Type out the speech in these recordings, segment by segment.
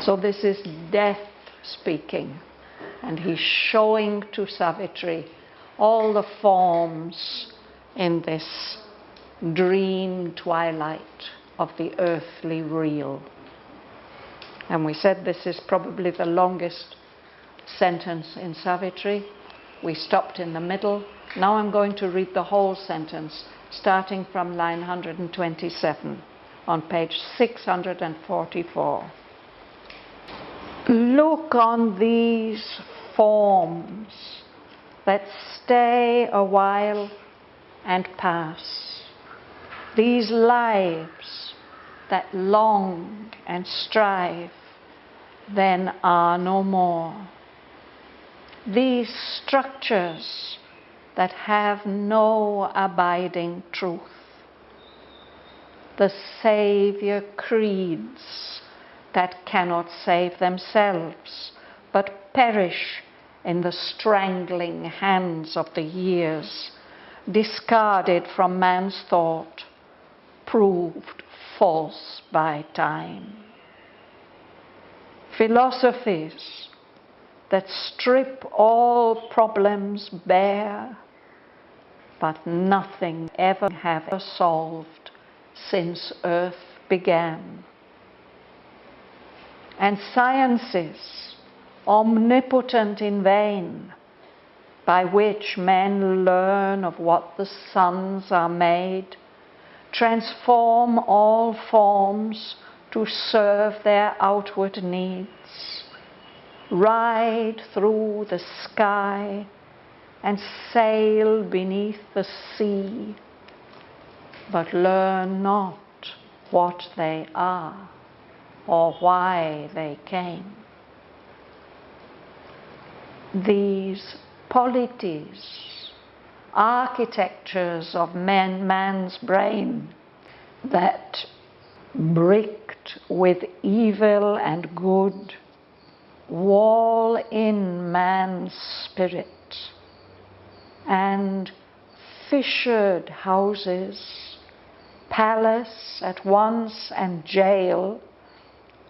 So this is death speaking, and he's showing to Savitri all the forms in this dream twilight of the earthly real. And we said this is probably the longest sentence in Savitri. We stopped in the middle. Now I'm going to read the whole sentence, starting from line 127 on page 644. Look on these forms that stay a while and pass, these lives that long and strive, then are no more, these structures that have no abiding truth, the Saviour creeds that cannot save themselves, but perish in the strangling hands of the years, discarded from man's thought, proved false by time. Philosophies that strip all problems bare, but nothing ever have solved since earth began. And sciences, omnipotent in vain, by which men learn of what the suns are made, transform all forms to serve their outward needs, ride through the sky and sail beneath the sea, but learn not what they are or why they came. These polities, architectures of man's brain that bricked with evil and good, wall in man's spirit, and fissured houses, palace at once and jail,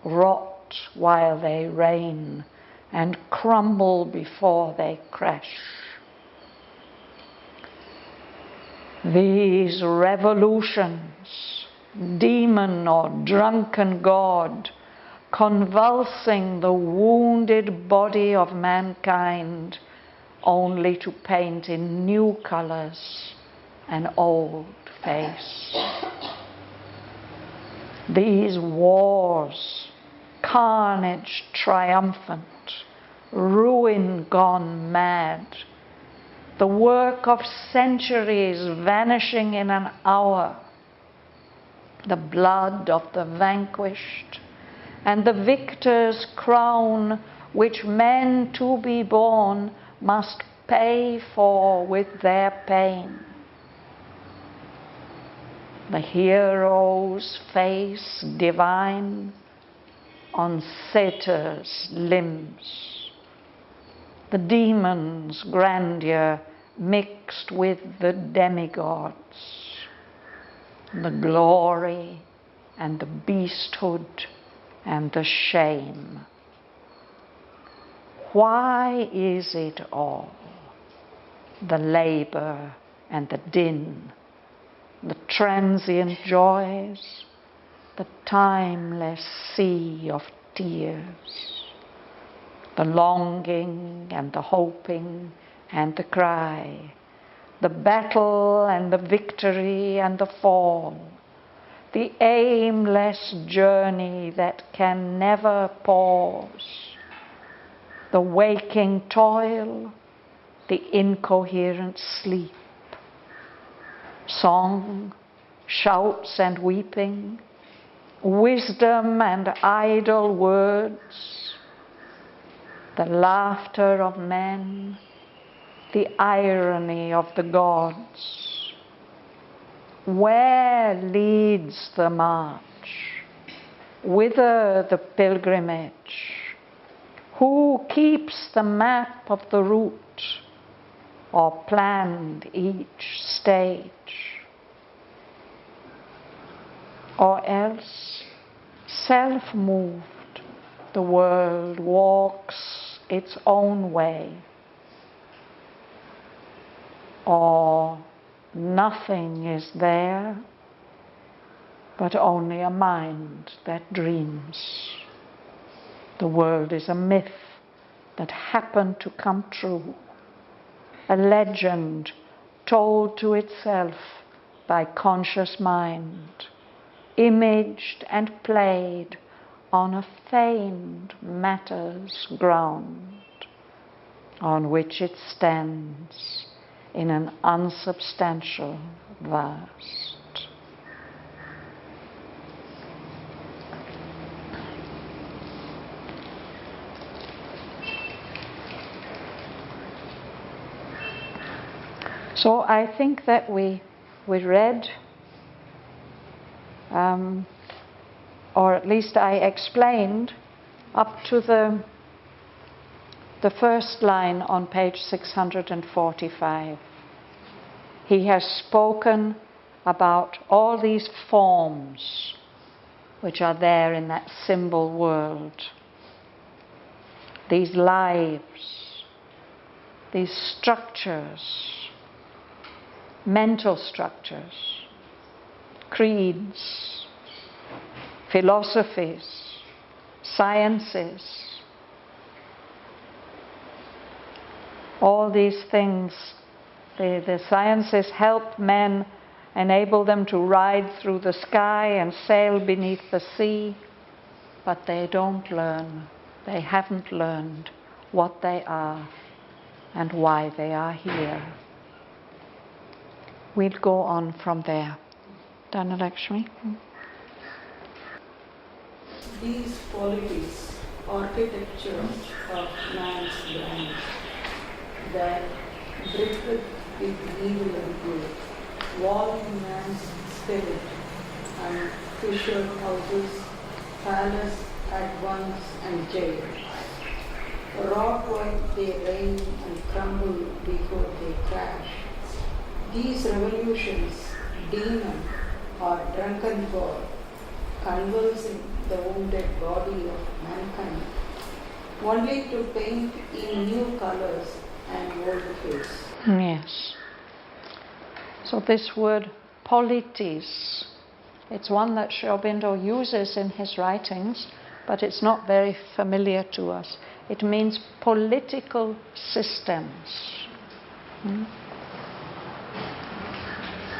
rot while they reign and crumble before they crash. These revolutions, demon or drunken god, convulsing the wounded body of mankind, only to paint in new colors an old face. These wars, carnage triumphant, ruin gone mad, the work of centuries vanishing in an hour, the blood of the vanquished, and the victor's crown, which men to be born must pay for with their pain. The hero's face divine on satyr's limbs, the demon's grandeur mixed with the demigods, the glory and the beasthood and the shame. Why is it all? The labor and the din, the transient joys, the timeless sea of tears, the longing and the hoping and the cry, the battle and the victory and the fall, the aimless journey that can never pause, the waking toil, the incoherent sleep, song, shouts and weeping, wisdom and idle words, the laughter of men, the irony of the gods. Where leads the march? Whither the pilgrimage? Who keeps the map of the route or planned each stage? Or else, self-moved, the world walks its own way, or nothing is there but only a mind that dreams. The world is a myth that happened to come true, a legend told to itself by conscious mind, imaged and played on a feigned matter's ground, on which it stands in an unsubstantial vast. So I think that we read, or at least I explained, up to the first line on page 645. He has spoken about all these forms which are there in that symbol world, these lives, these structures, mental structures, creeds, philosophies, sciences. All these things, the sciences help men, enable them to ride through the sky and sail beneath the sea, but they don't learn, they haven't learned what they are and why they are here. We'll go on from there. Dhanalakshmi. These qualities, architecture of man's brain, that bricked with evil and good, walling man's spirit, and fisher houses, palace at once and jail. Rock white they reign and crumble before they crash. These revolutions, demon or drunken god, convulsing the wounded body of mankind, only to paint in new colors and old face. Yes. So this word politis, it's one that Aurobindo uses in his writings, but it's not very familiar to us. It means political systems.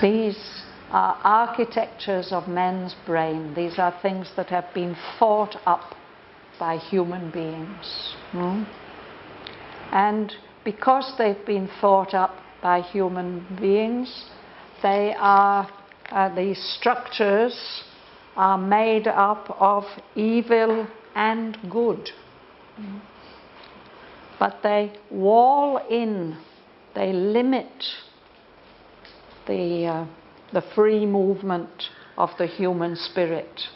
These are architectures of men's brain. These are things that have been thought up by human beings. And because they've been thought up by human beings, they are, these structures are made up of evil and good. But they wall in, they limit the free movement of the human spirit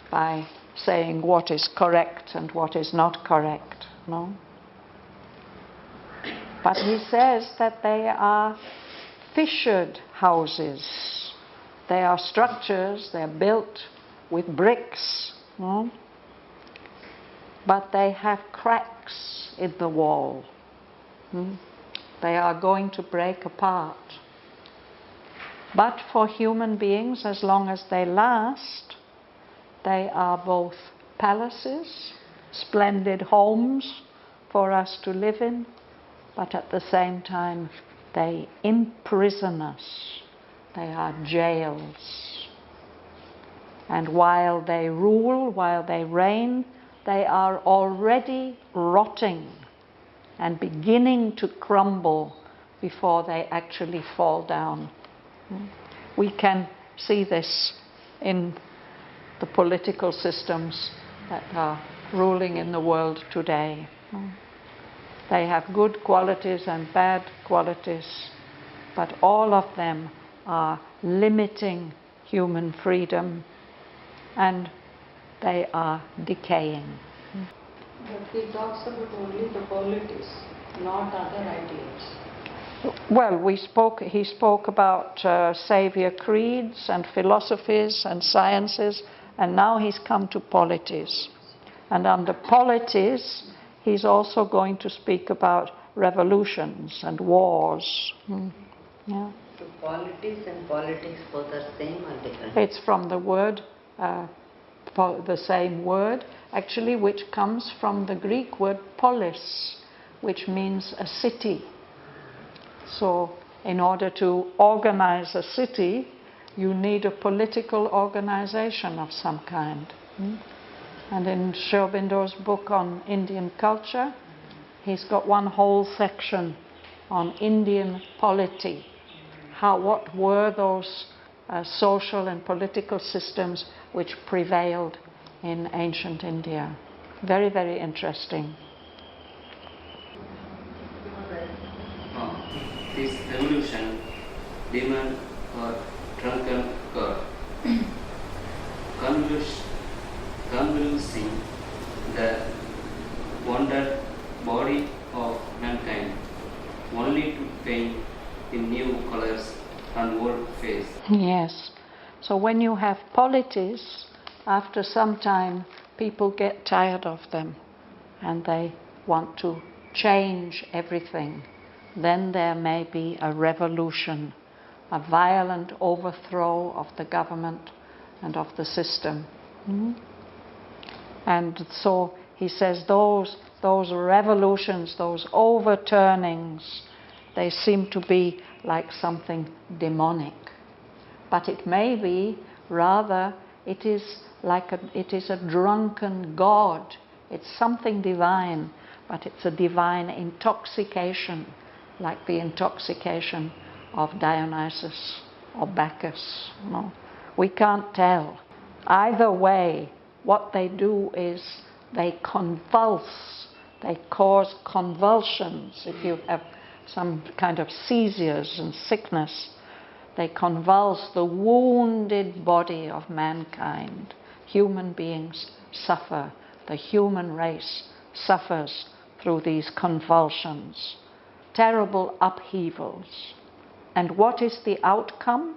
by saying what is correct and what is not correct. No? But he says that they are fissured houses. They are structures, they're built with bricks, no? But they have cracks in the wall. They are going to break apart. But for human beings, as long as they last, they are both palaces, splendid homes for us to live in, but at the same time they imprison us. They are jails. And while they rule, while they reign, they are already rotting and beginning to crumble before they actually fall down. We can see this in the political systems that are ruling in the world today. They have good qualities and bad qualities, but all of them are limiting human freedom, and they are decaying. But he talks about only the polities, not other ideals. Well, he spoke about savior creeds and philosophies and sciences, and now he's come to polities. And under polities, he's also going to speak about revolutions and wars. Yeah. So politics and politics both are same or different? It's from the word, the same word, actually, which comes from the Greek word polis, which means a city. So in order to organize a city, you need a political organization of some kind. And in Aurobindo's book on Indian culture, he's got one whole section on Indian polity. What were those social and political systems which prevailed in ancient India? Very, very interesting. This revolution demand for drunken God, convulsing the wandered body of mankind, only to paint in new colors on old face. Yes. So when you have polities, after some time people get tired of them and they want to change everything. Then there may be a revolution, a violent overthrow of the government and of the system. And so he says those revolutions, those overturnings, they seem to be like something demonic. But it may be rather, it is a drunken god. It's something divine, but it's a divine intoxication, like the intoxication of Dionysus or Bacchus. No, we can't tell. Either way, what they do is they convulse, they cause convulsions. If you have some kind of seizures and sickness, they convulse the wounded body of mankind. Human beings suffer. The human race suffers through these convulsions. Terrible upheavals. And what is the outcome?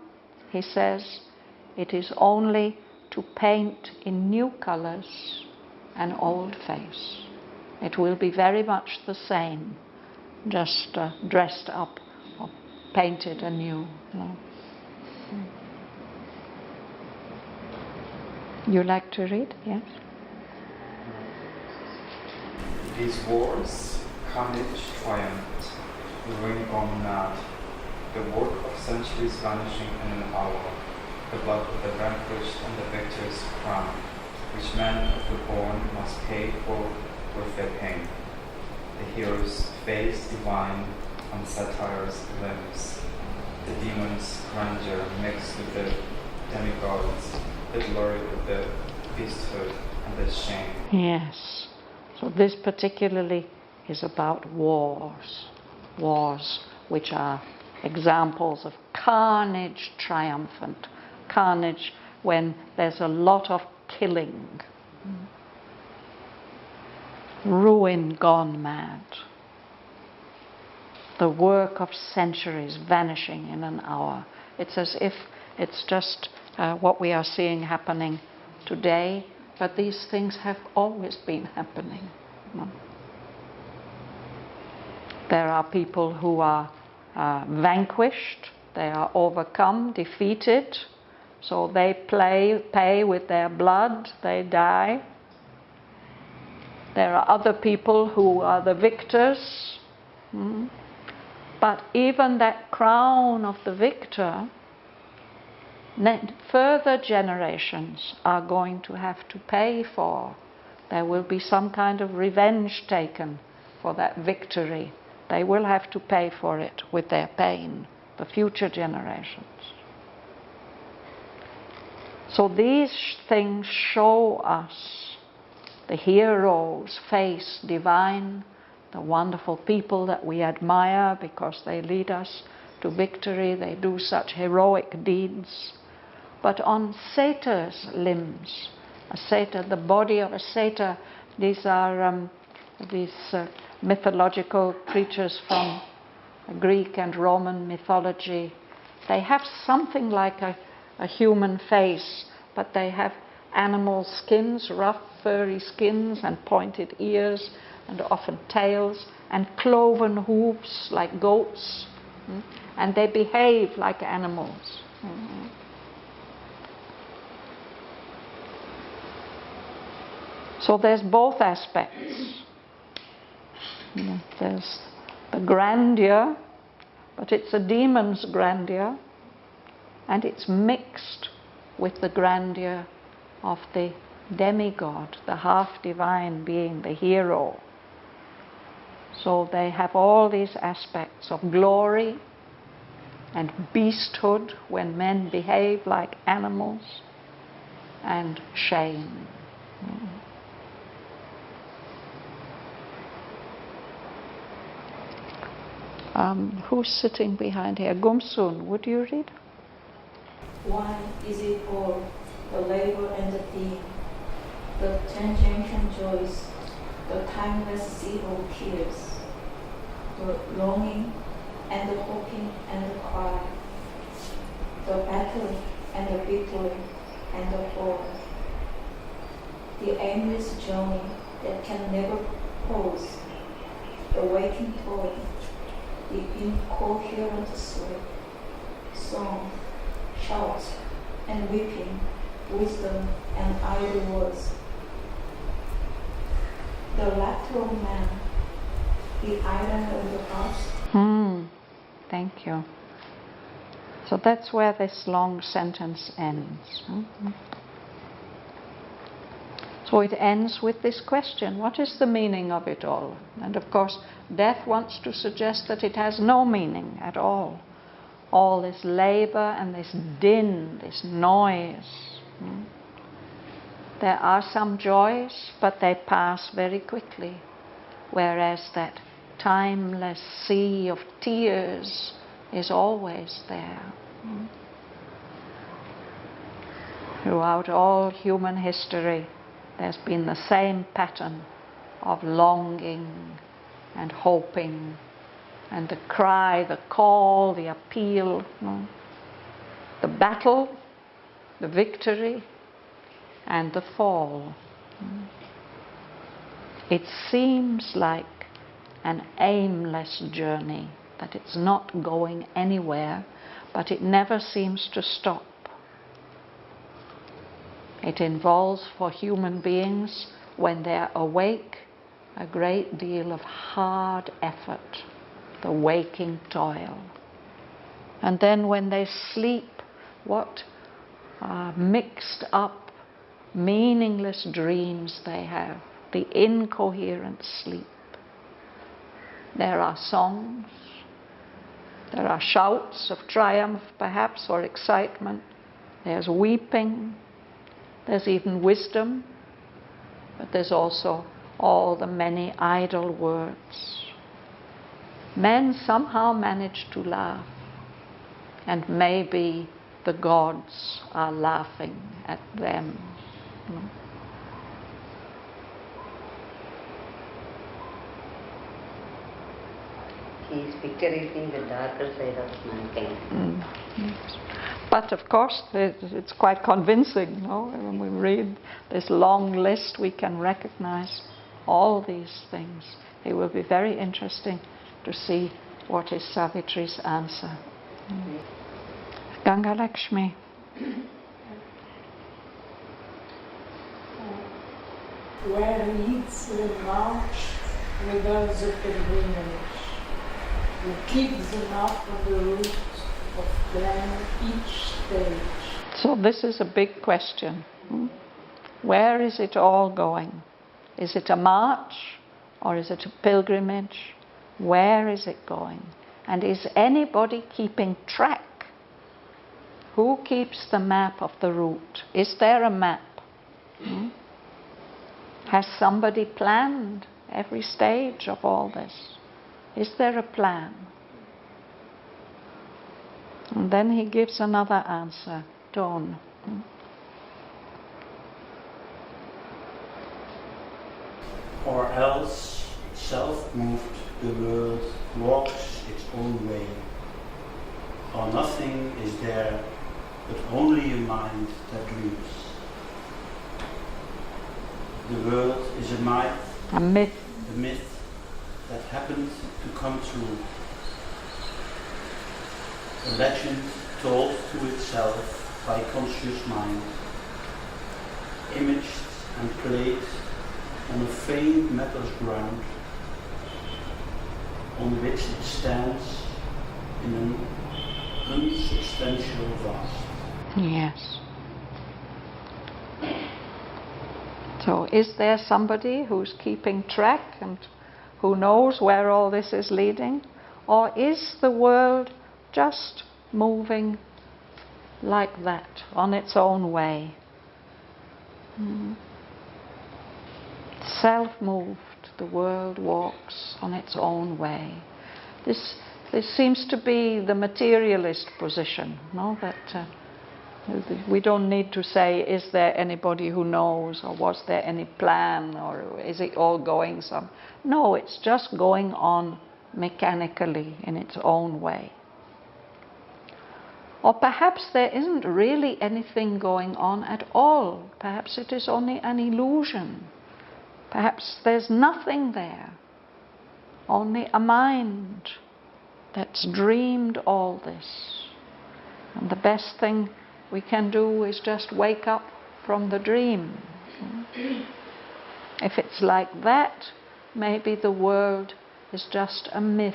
He says, it is only to paint in new colors an old face. It will be very much the same, just dressed up or painted anew. No? You like to read? Yes? These wars, carnage triumphed, ruin gone mad, the work of centuries vanishing in an hour, the blood of the vanquished and the victor's crown, which men of the born must pay for with their pain. The hero's face divine on satire's limbs, the demon's grandeur mixed with the demigods, the glory of the beasthood and the shame. Yes. So this particularly is about wars. Wars which are examples of carnage triumphant. Carnage when there's a lot of killing. Ruin gone mad. The work of centuries vanishing in an hour. It's as if it's just what we are seeing happening today, but these things have always been happening. There are people who are vanquished, they are overcome, defeated, so they pay with their blood, they die. There are other people who are the victors. But even that crown of the victor, further generations are going to have to pay for. There will be some kind of revenge taken for that victory. They will have to pay for it with their pain, the future generations. So these things show us the hero's face divine, the wonderful people that we admire because they lead us to victory, they do such heroic deeds. But on satyrs' limbs, a satyr, the body of a satyr, these are mythological creatures from Greek and Roman mythology. They have something like a human face, but they have animal skins, rough furry skins and pointed ears and often tails, and cloven hooves like goats, and they behave like animals. So there's both aspects. There's the grandeur, but it's a demon's grandeur, and it's mixed with the grandeur of the demigod, the half-divine being, the hero. So they have all these aspects of glory and beasthood when men behave like animals, and shame. Who's sitting behind here? Gumsun, would you read? Why is it all the labor and the theme, the transient joys, the timeless sea of tears, the longing and the hoping and the cry, the battle and the victory and the fall, the aimless journey that can never pause, the waking toil, the incoherent sleep, song, shouts and weeping, wisdom and idle words, the laughter of man, the island of the past. Thank you. So that's where this long sentence ends. So it ends with this question: what is the meaning of it all? And of course, death wants to suggest that it has no meaning at all. All this labor and this din, this noise. There are some joys, but they pass very quickly. Whereas that timeless sea of tears is always there. Throughout all human history, there's been the same pattern of longing and hoping, and the cry, the call, the appeal, the battle, the victory, and the fall. It seems like an aimless journey, that it's not going anywhere, but it never seems to stop. It involves for human beings, when they're awake, a great deal of hard effort, the waking toil. And then when they sleep, what mixed up, meaningless dreams they have, the incoherent sleep. There are songs, there are shouts of triumph perhaps, or excitement, there's weeping, there's even wisdom, but there's also all the many idle words. Men somehow manage to laugh, and maybe the gods are laughing at them. He is picturing the darker side of mankind. But of course, it's quite convincing, when we read this long list, we can recognize all these things. It will be very interesting to see what is Savitri's answer. Ganga Lakshmi. Where leads the march without the pilgrimage, who keeps the map of the route of plan each stage. So this is a big question. Where is it all going? Is it a march or is it a pilgrimage? Where is it going? And is anybody keeping track? Who keeps the map of the route? Is there a map? Has somebody planned every stage of all this? Is there a plan? And then he gives another answer. Dawn. Or else self-moved the world walks its own way, or nothing is there but only a mind that dreams. The world is a myth. A myth. A myth that happened to come true. A legend told to itself by conscious mind, imaged and played on a faint metal's ground, on which it stands in an unsubstantial vast. Yes. So is there somebody who's keeping track and who knows where all this is leading? Or is the world just moving like that, on its own way? Self-moved, the world walks on its own way. This seems to be the materialist position, no? That we don't need to say, is there anybody who knows, or was there any plan, or is it all going some? No, it's just going on mechanically in its own way. Or perhaps there isn't really anything going on at all. Perhaps it is only an illusion. Perhaps there's nothing there, only a mind that's dreamed all this. And the best thing we can do is just wake up from the dream. If it's like that, maybe the world is just a myth,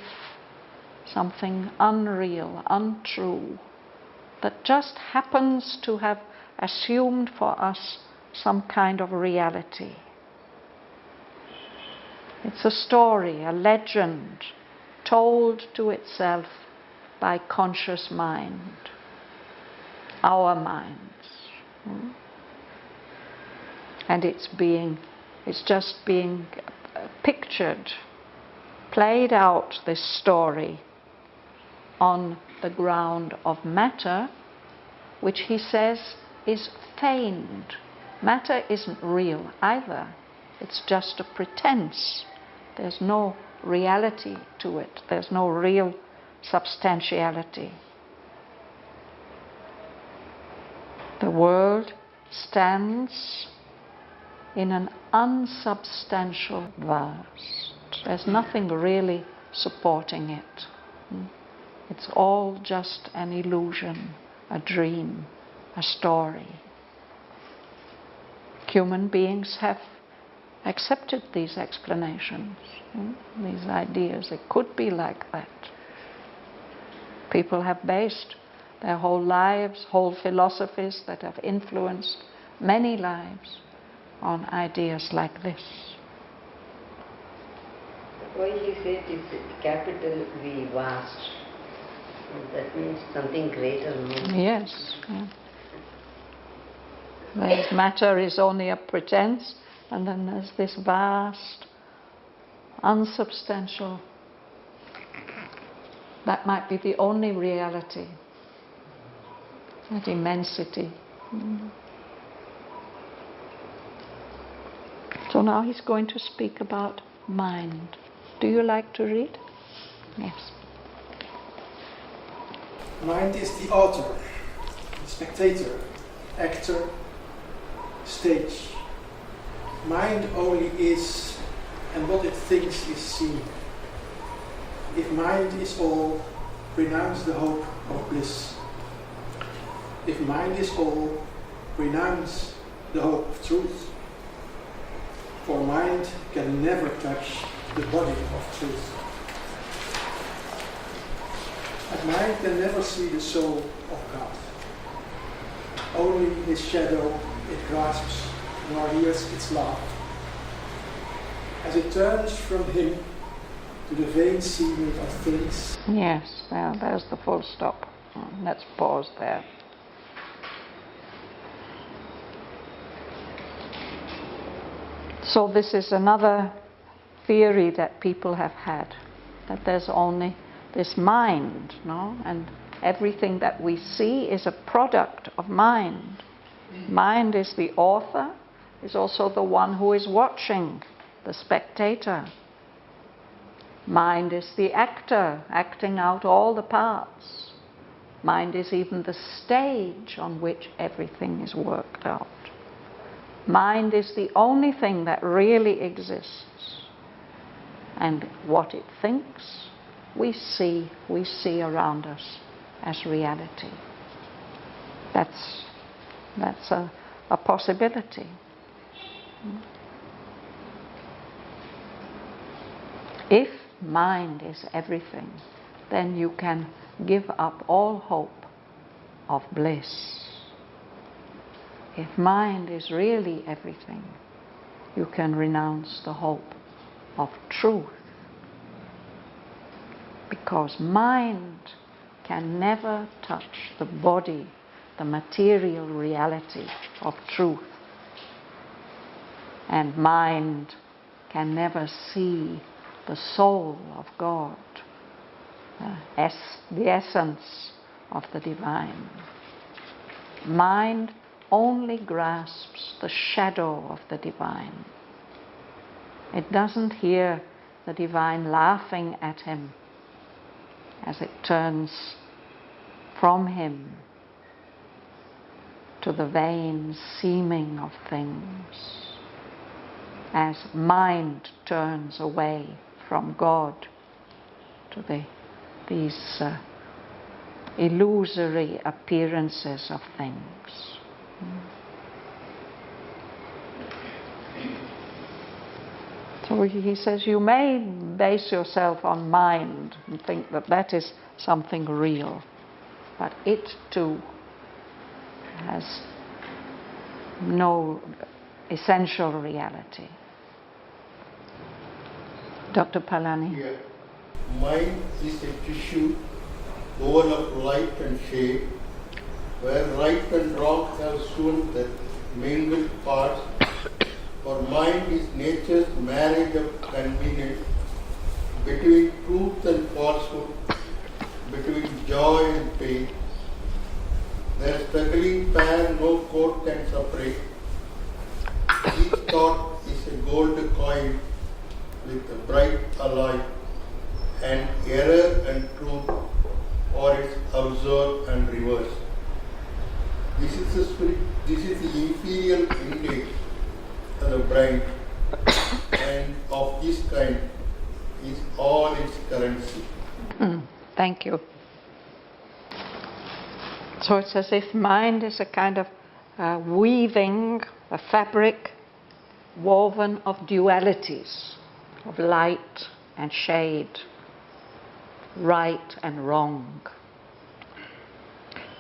something unreal, untrue, that just happens to have assumed for us some kind of reality. It's a story, a legend, told to itself by conscious mind, our minds. And it's just being pictured, played out, this story, on the ground of matter, which he says is feigned. Matter isn't real either. It's just a pretense. There's no reality to it. There's no real substantiality. The world stands in an unsubstantial vast. There's nothing really supporting it. It's all just an illusion, a dream, a story. Human beings have accepted these explanations, these ideas. It could be like that. People have based their whole lives, whole philosophies that have influenced many lives on ideas like this. Why he said it's capital V, vast? That means something greater, no? Yes. Yeah. Whereas matter is only a pretense, and then there's this vast, unsubstantial. That might be the only reality. That immensity. So now he's going to speak about mind. Do you like to read? Yes. Mind is the author, the spectator, actor, stage. Mind only is, and what it thinks is seen. If mind is all, renounce the hope of bliss. If mind is all, renounce the hope of truth. For mind can never touch the body of truth. And mind can never see the soul of God. Only his shadow it grasps, nor hears its laugh. As it turns from him to the vain seeming of things. Yes, well, there's the full stop. Let's pause there. So this is another theory that people have had, that there's only this mind, no? And everything that we see is a product of mind. Mind is the author, is also the one who is watching, the spectator. Mind is the actor, acting out all the parts. Mind is even the stage on which everything is worked out. Mind is the only thing that really exists. And what it thinks, we see around us as reality. That's a possibility. If mind is everything, then you can give up all hope of bliss. If mind is really everything, you can renounce the hope of truth. Because mind can never touch the body, the material reality of truth. And mind can never see the soul of God, the essence of the divine. Mind only grasps the shadow of the divine. It doesn't hear the divine laughing at him as it turns from him to the vain seeming of things, as mind turns away from God to these illusory appearances of things. So he says you may base yourself on mind and think that that is something real, but it too has no essential reality. Dr. Palani. Yeah. Mind is a tissue oval of light and shade, where right and wrong have soon the mingled parts. For mind is nature's marriage of convenience between truth and falsehood, between joy and pain. Their struggling pair no court can separate. Each thought is a gold coin with a bright alloy, and error and truth are its observed and reversed. This is the spirit, this is the imperial intake of the brain, and of this kind is all its currency. Thank you. So it's as if mind is a kind of weaving, a fabric woven of dualities, of light and shade, right and wrong.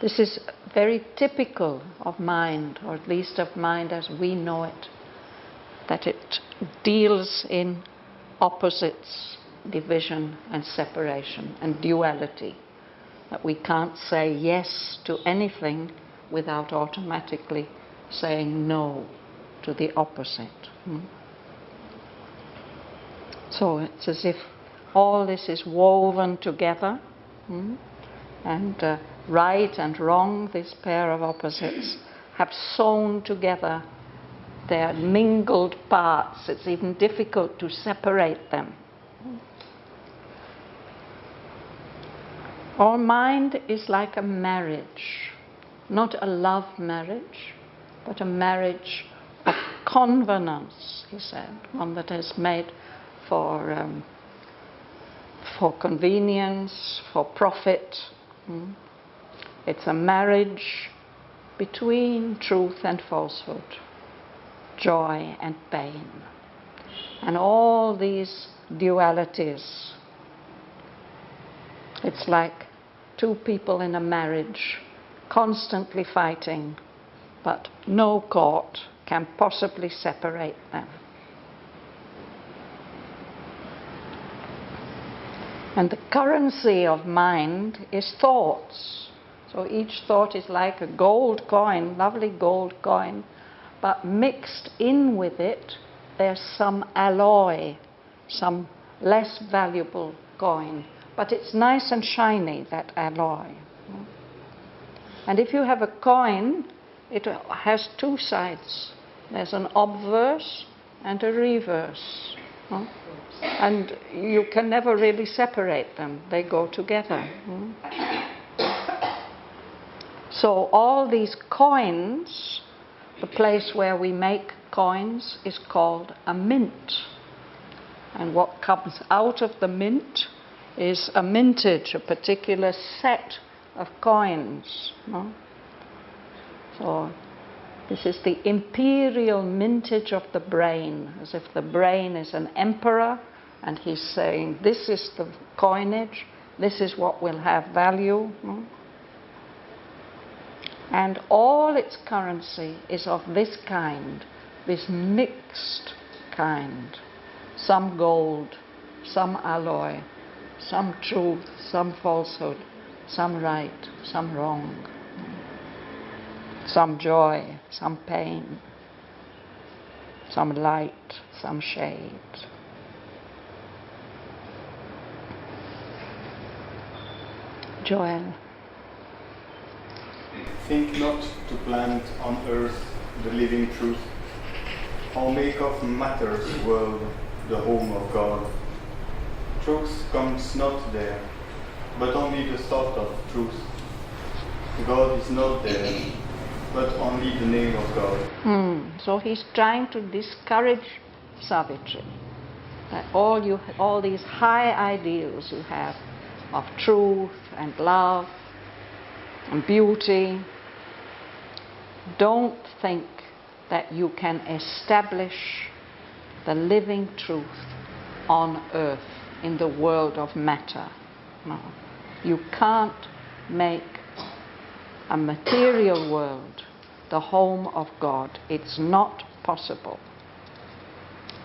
This is very typical of mind, or at least of mind as we know it, that it deals in opposites, division and separation and duality, that we can't say yes to anything without automatically saying no to the opposite. So it's as if all this is woven together, and right and wrong, this pair of opposites, have sewn together their mingled parts. It's even difficult to separate them. Our mind is like a marriage, not a love marriage, but a marriage of convenance, he said, one that is made for convenience, for profit. It's a marriage between truth and falsehood, joy and pain. And all these dualities, it's like two people in a marriage constantly fighting, but no court can possibly separate them. And the currency of mind is thoughts. So each thought is like a gold coin, lovely gold coin, but mixed in with it, there's some alloy, some less valuable coin. But it's nice and shiny, that alloy. And if you have a coin, it has two sides. There's an obverse and a reverse. And you can never really separate them. They go together. So all these coins The place where we make coins is called a mint. And what comes out of the mint is a mintage, a particular set of coins. No? So this is the imperial mintage of the brain, as if the brain is an emperor and he's saying, this is the coinage, this is what will have value. No? And all its currency is of this kind, this mixed kind. Some gold, some alloy, some truth, some falsehood, some right, some wrong, some joy, some pain, some light, some shade. Joel. Think not to plant on earth the living truth, or make of matter's world the home of God. Truth comes not there, but only the thought of truth. God is not there, but only the name of God. So he's trying to discourage Savitri. That all these high ideals you have of truth and love and beauty, don't think that you can establish the living truth on earth in the world of matter. No. You can't make a material world the home of God. It's not possible.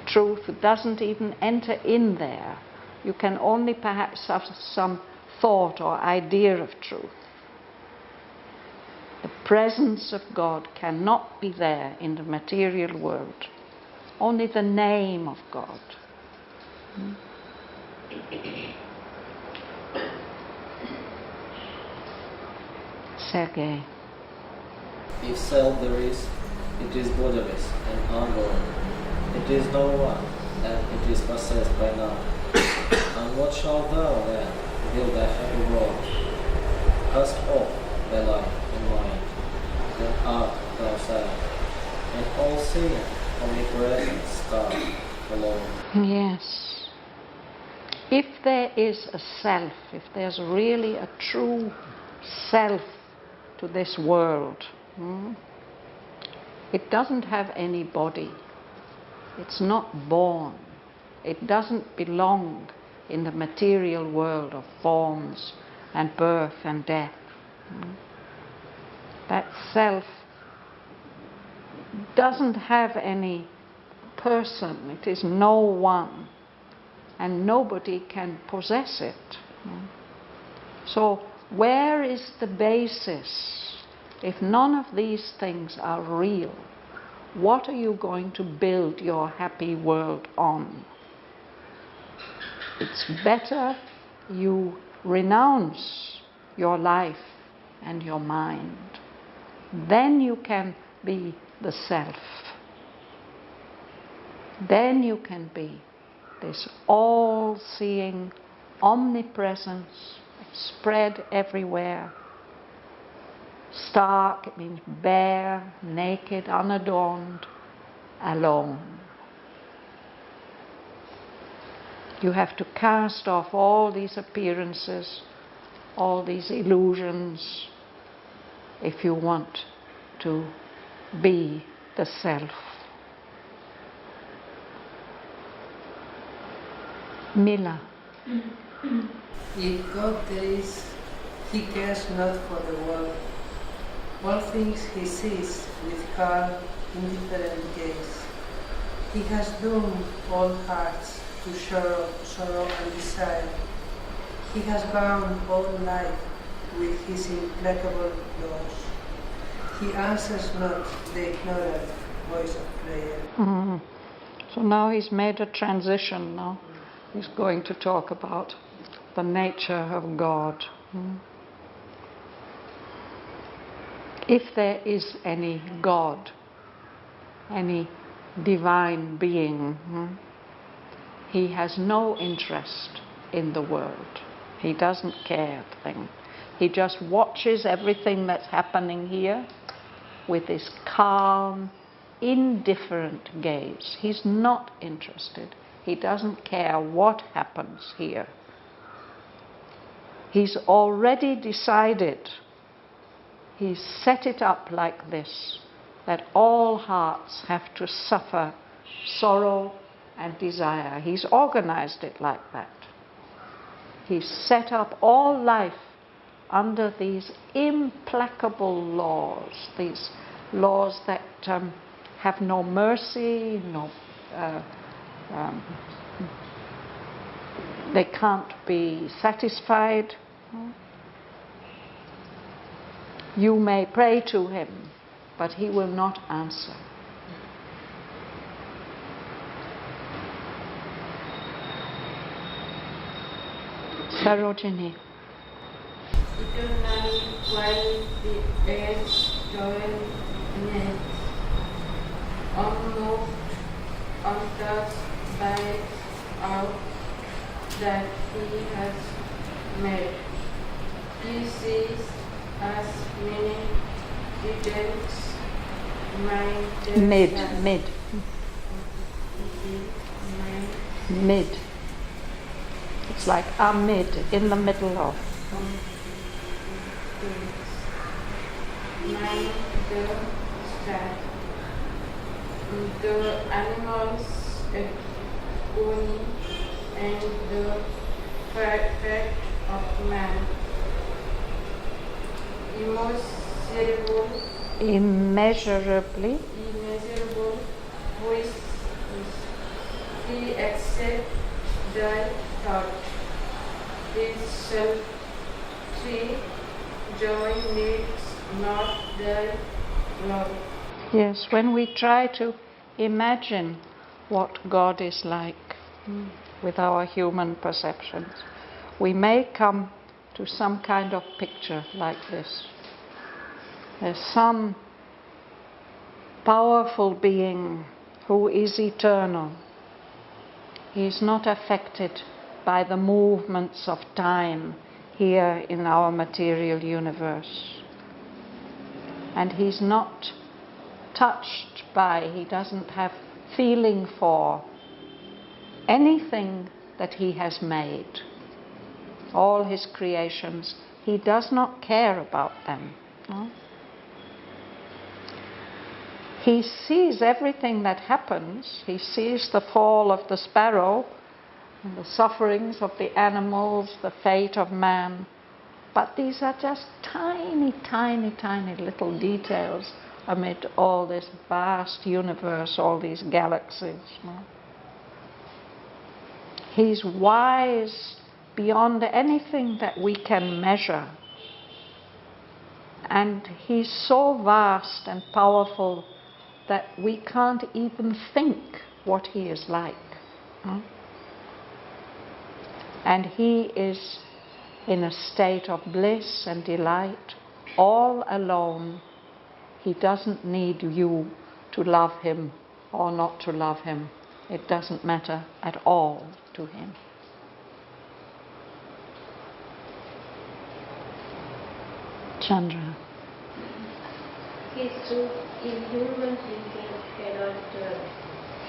Truth doesn't even enter in there. You can only perhaps have some thought or idea of truth. The presence of God cannot be there in the material world. Only the name of God. Sergei. If self there is, it is bodiless and ongoing. It is no one, and it is possessed by none. And what shalt thou then build thy happy world? Cast off thy life and mind, then art thou self, and all seeing, omnipresent star alone. Yes. If there is a self, if there's really a true self to this world, it doesn't have any body. It's not born. It doesn't belong in the material world of forms and birth and death. That self doesn't have any person. It is no one. And nobody can possess it. So where is the basis? If none of these things are real, what are you going to build your happy world on? It's better you renounce your life and your mind. Then you can be the self. Then you can be this all-seeing omnipresence spread everywhere. Stark, it means bare, naked, unadorned, alone. You have to cast off all these appearances, all these illusions, if you want to be the self. Mila. If God there is, he cares not for the world. All things he sees with calm, indifferent gaze. He has doomed all hearts to sorrow and desire. He has bound all life with his implacable laws. He answers not the ignorant voice of prayer. So now he's made a transition now. He's going to talk about the nature of God. If there is any God, any divine being, he has no interest in the world. He doesn't care a thing. He just watches everything that's happening here with this calm, indifferent gaze. He's not interested. He doesn't care what happens here. He's already decided. He's set it up like this, that all hearts have to suffer sorrow and desire. He's organized it like that. He's set up all life under these implacable laws, these laws that have no mercy, they can't be satisfied. You may pray to him, but he will not answer. Sarojini. Eternally, while the age toil in unmoved, untouched by out that he has made. He sees as many details mid. It's like amid, in the middle of. Mind the stat, the animals agony, and the fact of man. Immeasurably, which he accepts thy thought. His self-tree joy needs not thy love. Yes, when we try to imagine what God is like with our human perceptions, we may come to some kind of picture like this. There's some powerful being who is eternal. He is not affected by the movements of time here in our material universe. And he's not touched by, he doesn't have feeling for anything that he has made. All his creations, he does not care about them. No? He sees everything that happens. He sees the fall of the sparrow, and the sufferings of the animals, the fate of man. But these are just tiny, tiny, tiny little details amid all this vast universe, all these galaxies. No? He's wise beyond anything that we can measure. And he's so vast and powerful that we can't even think what he is like. And he is in a state of bliss and delight, all alone. He doesn't need you to love him or not to love him. It doesn't matter at all to him. Chandra. His truth in human thinking cannot turn.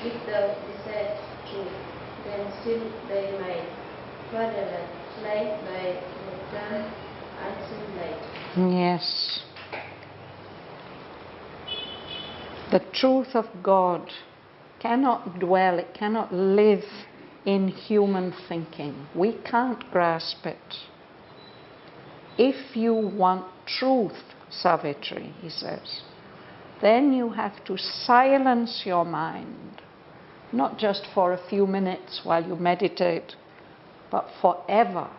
If thou desirest truth, then still thy mind, whatever, light by return, unseen light. Yes. The truth of God cannot dwell, it cannot live in human thinking. We can't grasp it. If you want truth, Savitri, he says, then you have to silence your mind, not just for a few minutes while you meditate, but forever.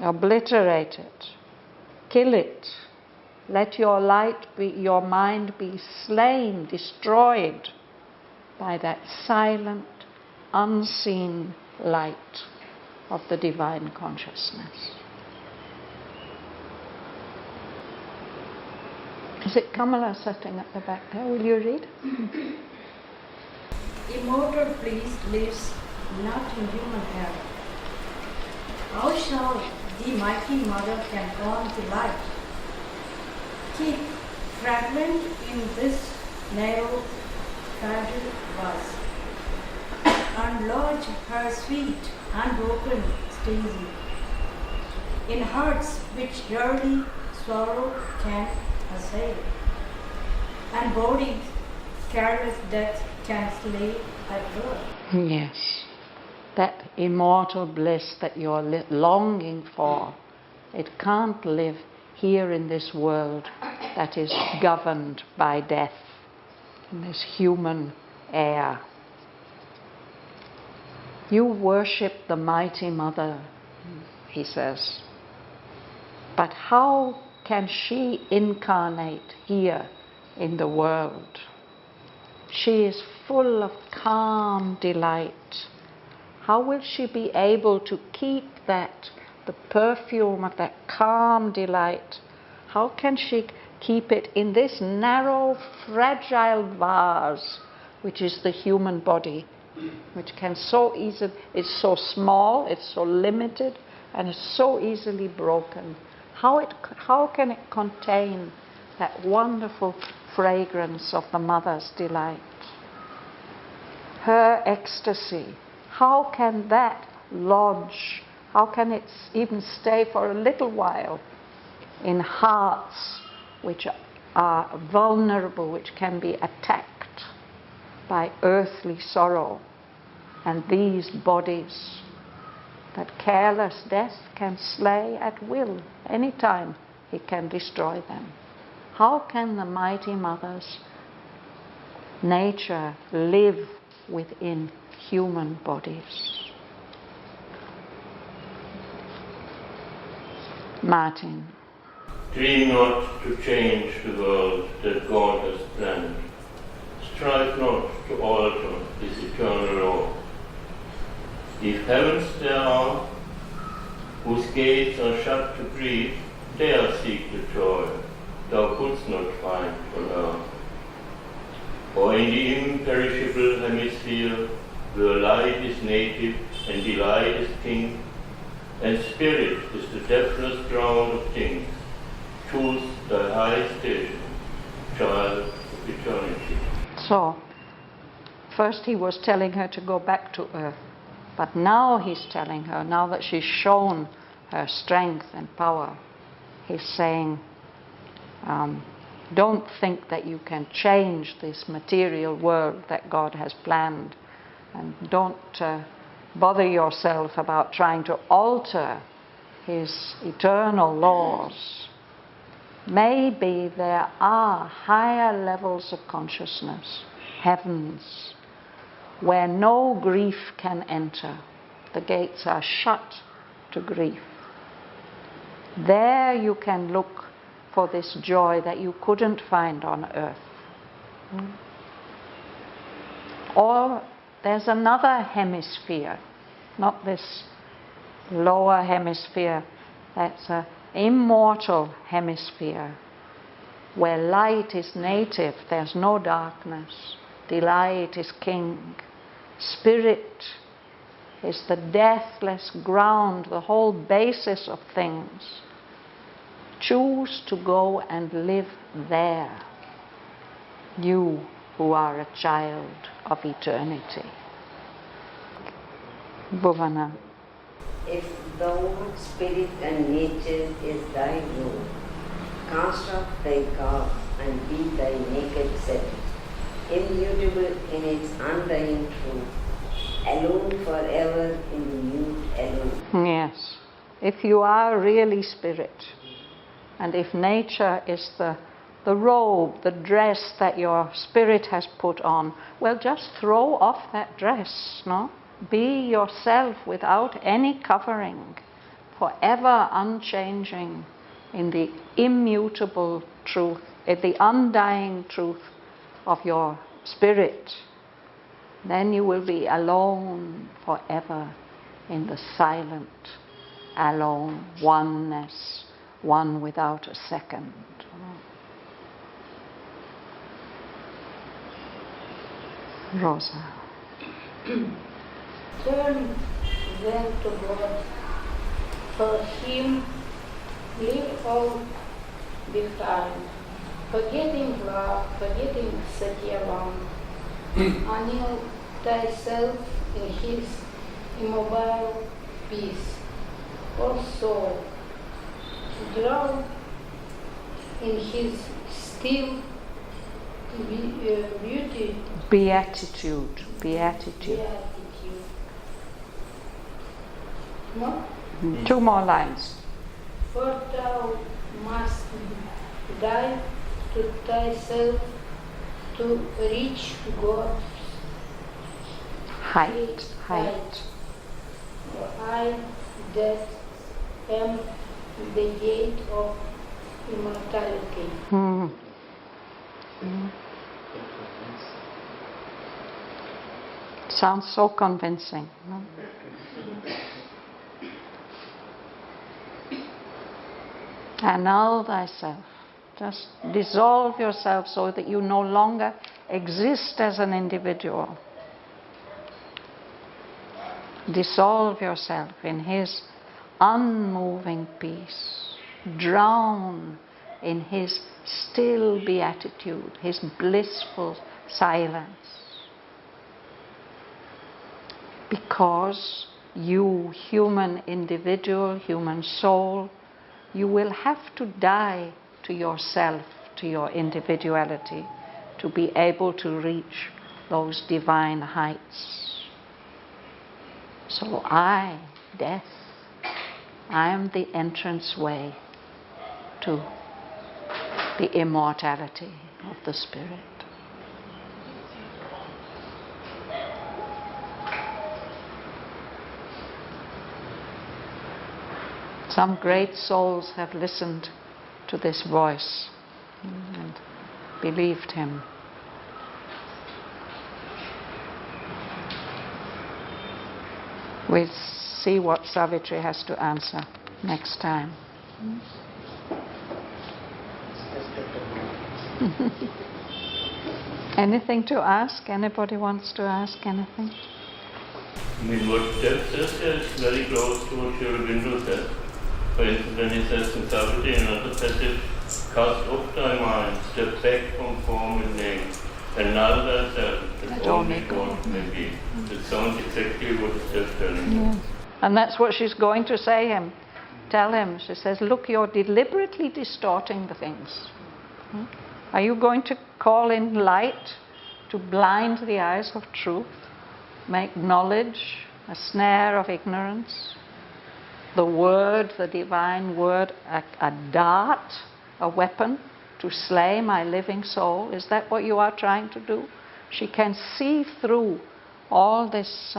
Obliterate it, kill it. Let your light be, your mind be slain, destroyed by that silent, unseen light of the divine consciousness. Is it Kamala sitting at the back there? Will you read? Immortal bliss lives not in human health. How shall the mighty mother can on to light? keep fragment in this narrow, fragile vase, and lodge her sweet, unbroken stacy in hearts which rarely sorrow can assail, and bodies careless death can slay at birth. Yes, that immortal bliss that you're longing for, it can't live here in this world that is governed by death, in this human air. You worship the mighty mother, he says, but how can she incarnate here in the world? She is full of calm delight. How will she be able to keep that, the perfume of that calm delight? How can she keep it in this narrow, fragile vase, which is the human body, which can so easily, it's so small, it's so limited, and it's so easily broken. How can it contain that wonderful fragrance of the mother's delight? Her ecstasy, how can that lodge? How can it even stay for a little while in hearts which are vulnerable, which can be attacked by earthly sorrow, and these bodies that careless death can slay at will? Anytime he can destroy them. How can the mighty mother's nature live within human bodies? Martin. Dream not to change the world that God has planned. Strive not to alter His eternal law. If heavens there are, whose gates are shut to grief, there seek the joy thou couldst not find on earth. For in the imperishable hemisphere, where light is native and delight is king, and spirit is the deathless ground of things, choose thy high station, child of eternity. So, first he was telling her to go back to earth, but now he's telling her, now that she's shown her strength and power, he's saying, don't think that you can change this material world that God has planned, and don't bother yourself about trying to alter His eternal laws. Maybe there are higher levels of consciousness, heavens, where no grief can enter. The gates are shut to grief. There you can look for this joy that you couldn't find on earth. Or there's another hemisphere, not this lower hemisphere, that's an immortal hemisphere where light is native, there's no darkness, delight is king, spirit is the deathless ground, the whole basis of things. Choose to go and live there, you who are a child of eternity. Bhavana. If the old spirit and nature is thy rule, cast off thy garb and be thy naked self, immutable in its undying truth, alone forever in the mute alone. Yes. If you are really spirit, and if nature is the robe, the dress that your spirit has put on, well, just throw off that dress, no? Be yourself without any covering, forever unchanging in the immutable truth, in the undying truth of your spirit. Then you will be alone forever in the silent, alone, oneness, one without a second. Rosa. Turn then to God. For Him, live out the time, Forgetting love, forgetting Satyavan, annul thyself in his immobile peace. O soul, drown in his still beauty. Beatitude. No? Two more lines. For thou must die to thyself to reach God's height. I that am the gate of immortality. Sounds so convincing. No? Annul thyself. Just dissolve yourself so that you no longer exist as an individual. Dissolve yourself in his unmoving peace. Drown in his still beatitude, his blissful silence. Because you, human individual, human soul, you will have to die to yourself, to your individuality, to be able to reach those divine heights. So I, death, I am the entrance way to the immortality of the spirit. Some great souls have listened to this voice and believed him. We'll see what Savitri has to answer next time. Anything to ask? Anybody wants to ask anything? I mean, what Jeff says is very close to what Aurobindo says. For instance, when he says in Savitri and other passages, cast off thy mind, step back from form and name, and null thyself, that only God may be. It sounds exactly what it's just telling you. Yes. And that's what she's going to tell him. She says, look, you're deliberately distorting the things. Are you going to call in light to blind the eyes of truth? Make knowledge a snare of ignorance? The word, the divine word, a dart, a weapon to slay my living soul? Is that what you are trying to do? She can see through all this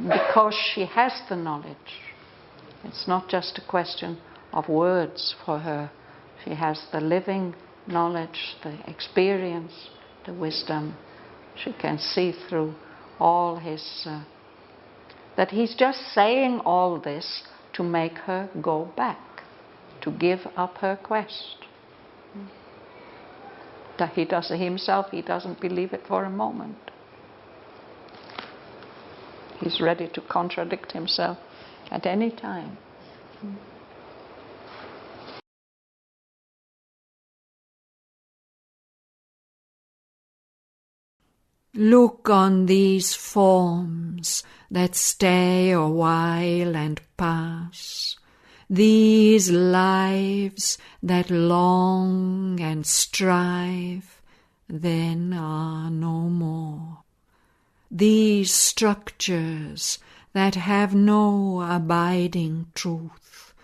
because she has the knowledge. It's not just a question of words for her. She has the living knowledge, the experience, the wisdom. She can see through all his... that he's just saying all this to make her go back, to give up her quest. That he does himself, he doesn't believe it for a moment. He's ready to contradict himself at any time. Look on these forms that stay a while and pass, these lives that long and strive, then are no more. These structures that have no abiding truth,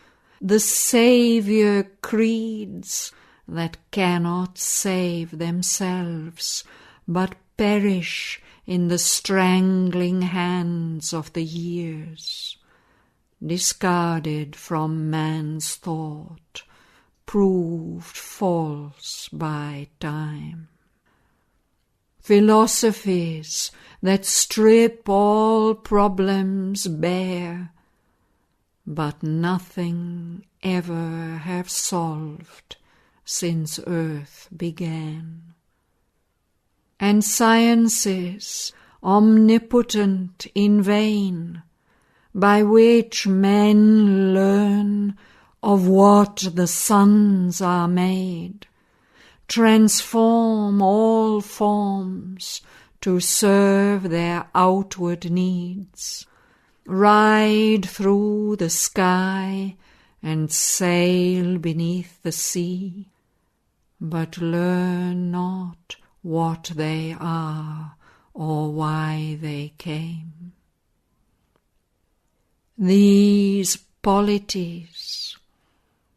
the saviour creeds that cannot save themselves, but perish in the strangling hands of the years, discarded from man's thought, proved false by time. Philosophies that strip all problems bare, but nothing ever have solved since earth began. And sciences omnipotent in vain, by which men learn of what the suns are made, transform all forms to serve their outward needs, ride through the sky and sail beneath the sea, but learn not what they are or why they came. These polities,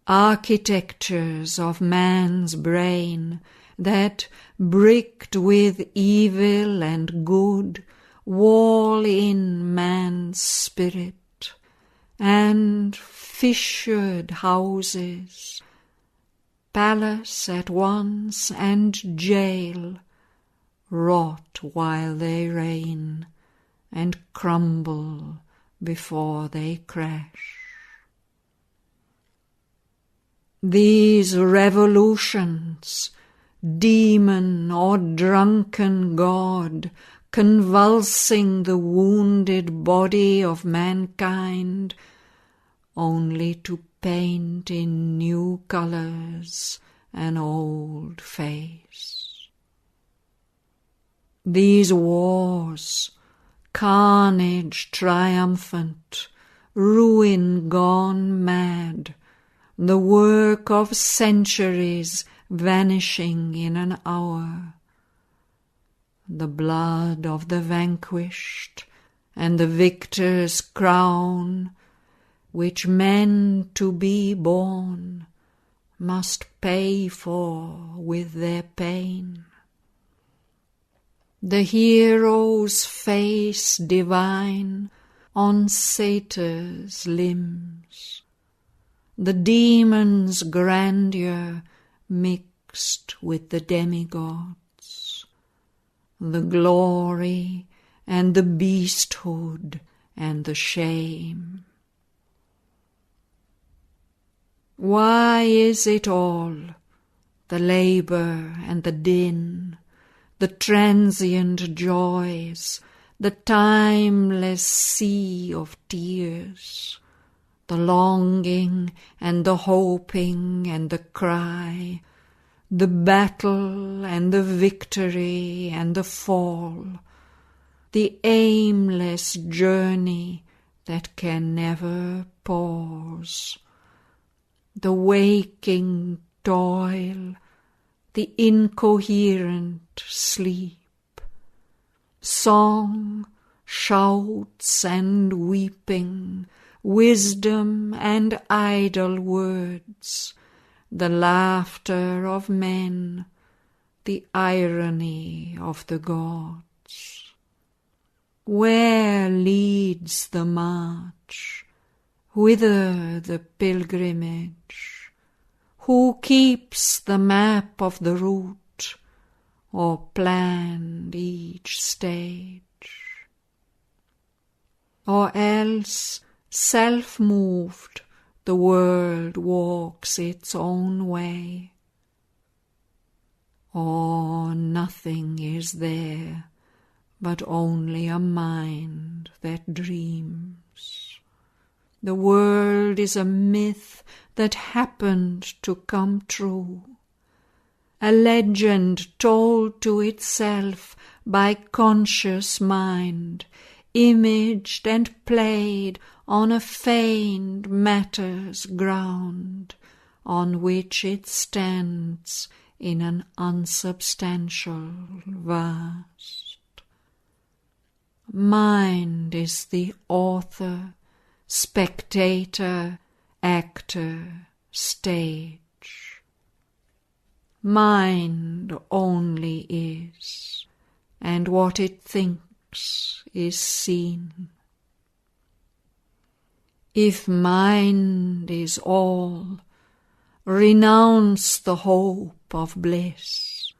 architectures of man's brain, that, bricked with evil and good, wall in man's spirit, and fissured houses, palace at once and jail, rot while they reign, and crumble before they crash. These revolutions, demon or drunken god, convulsing the wounded body of mankind, only to paint in new colours an old face. These wars, carnage triumphant, ruin gone mad, the work of centuries vanishing in an hour, the blood of the vanquished and the victor's crown, which men to be born must pay for with their pain. The hero's face divine on satyr's limbs, the demon's grandeur mixed with the demigods, the glory and the beasthood and the shame. Why is it all, the labour and the din, the transient joys, the timeless sea of tears, the longing and the hoping and the cry, the battle and the victory and the fall, the aimless journey that can never pause, the waking toil, the incoherent sleep, song, shouts and weeping, wisdom and idle words, the laughter of men, the irony of the gods. Where leads the march? Whither the pilgrimage? Who keeps the map of the route, or planned each stage? Or else, self-moved, the world walks its own way? Or nothing is there, but only a mind that dreams? The world is a myth that happened to come true, a legend told to itself by conscious mind, imaged and played on a feigned matter's ground, on which it stands in an unsubstantial vast. Mind is the author, spectator, actor, stage. Mind only is, and what it thinks is seen. If mind is all, renounce the hope of bliss.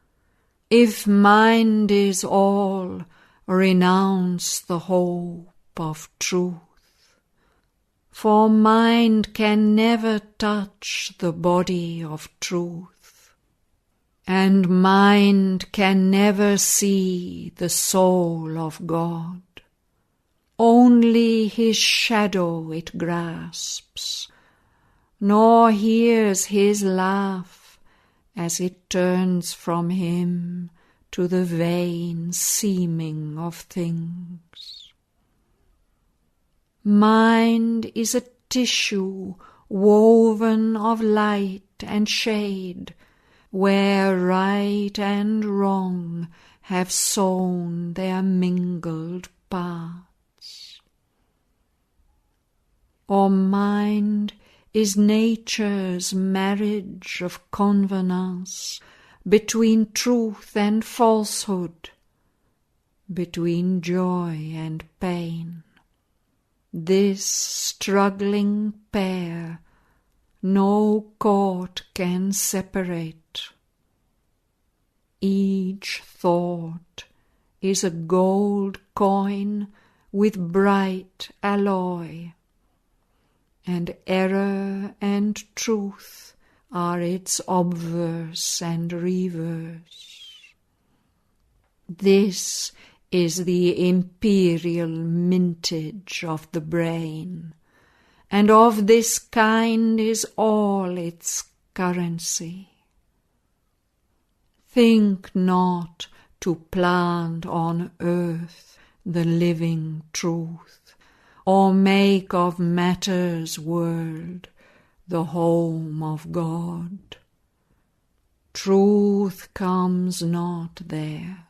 If mind is all, renounce the hope of truth. For mind can never touch the body of truth, and mind can never see the soul of God. Only his shadow it grasps, nor hears his laugh as it turns from him to the vain seeming of things. Mind is a tissue woven of light and shade, where right and wrong have sown their mingled parts. Or mind is nature's marriage of convenance between truth and falsehood, between joy and pain. This struggling pair no court can separate. Each thought is a gold coin with bright alloy, and error and truth are its obverse and reverse. This is the imperial mintage of the brain, and of this kind is all its currency. Think not to plant on earth the living truth, or make of matter's world the home of God. Truth comes not there,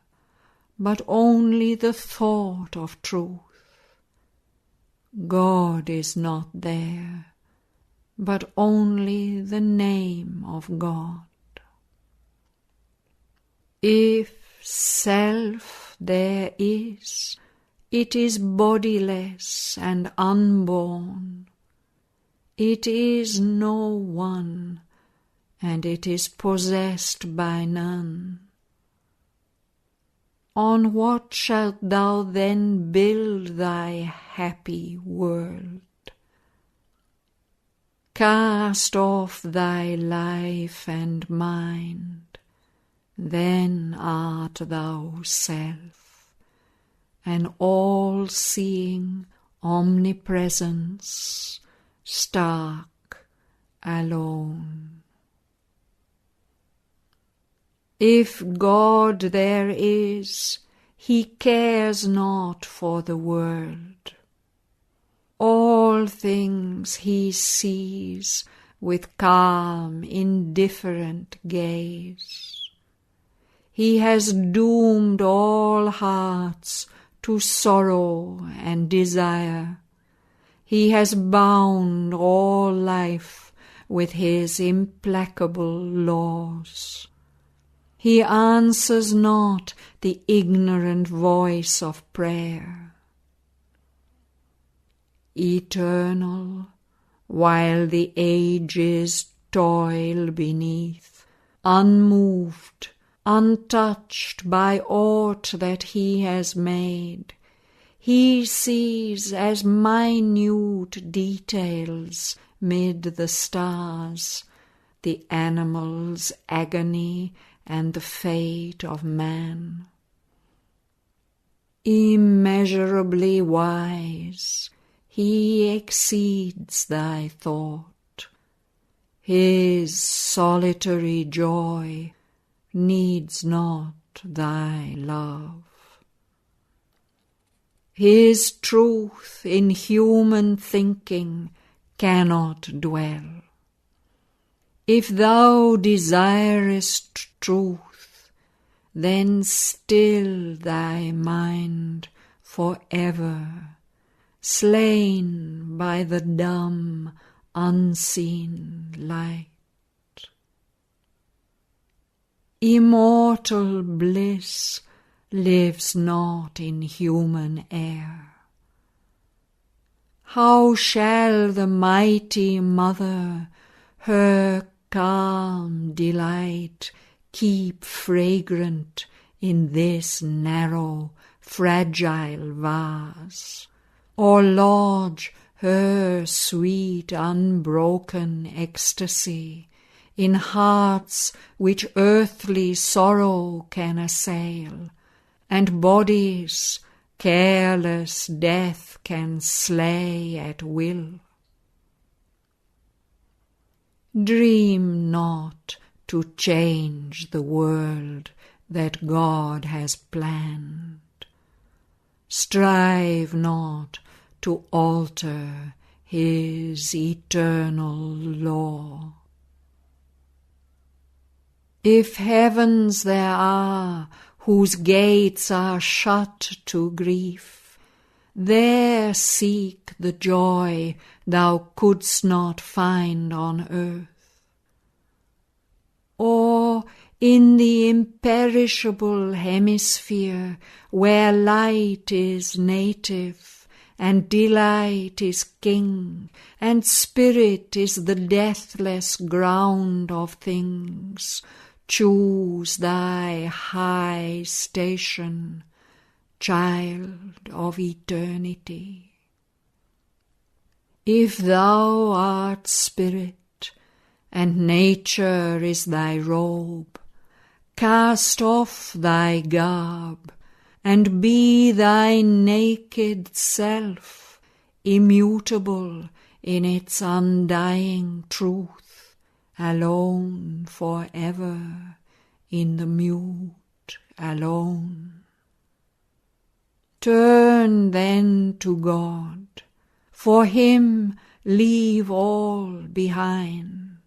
but only the thought of truth. God is not there, but only the name of God. If self there is, it is bodiless and unborn. It is no one, and it is possessed by none. On what shalt thou then build thy happy world? Cast off thy life and mind, then art thou self, an all-seeing omnipresence, stark, alone. If God there is, he cares not for the world. All things he sees with calm, indifferent gaze. He has doomed all hearts to sorrow and desire. He has bound all life with his implacable laws. He answers not the ignorant voice of prayer. Eternal, while the ages toil beneath, unmoved, untouched by aught that he has made, he sees as minute details mid the stars the animal's agony and the fate of man. Immeasurably wise, he exceeds thy thought. His solitary joy needs not thy love. His truth in human thinking cannot dwell. If thou desirest truth, then still thy mind forever, slain by the dumb, unseen light. Immortal bliss lives not in human air. How shall the mighty mother her calm delight keep fragrant in this narrow, fragile vase, or lodge her sweet unbroken ecstasy in hearts which earthly sorrow can assail, and bodies careless death can slay at will? Dream not to change the world that God has planned. Strive not to alter His eternal law. If heavens there are whose gates are shut to grief, there seek the joy thou couldst not find on earth. Or in the imperishable hemisphere, where light is native, and delight is king, and spirit is the deathless ground of things, choose thy high station, child of eternity. If thou art spirit, and nature is thy robe, cast off thy garb, and be thy naked self, immutable in its undying truth, alone forever, in the mute alone. Turn then to God, for Him leave all behind,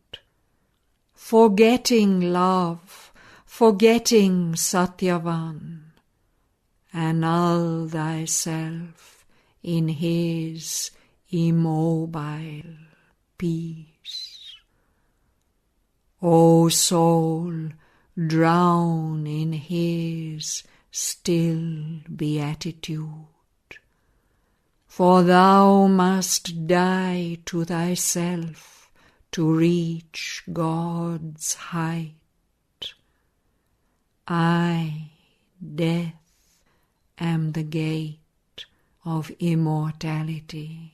forgetting love, forgetting Satyavan, annul thyself in His immobile peace. O soul, drown in His still beatitude, for thou must die to thyself to reach God's height. I, death, am the gate of immortality.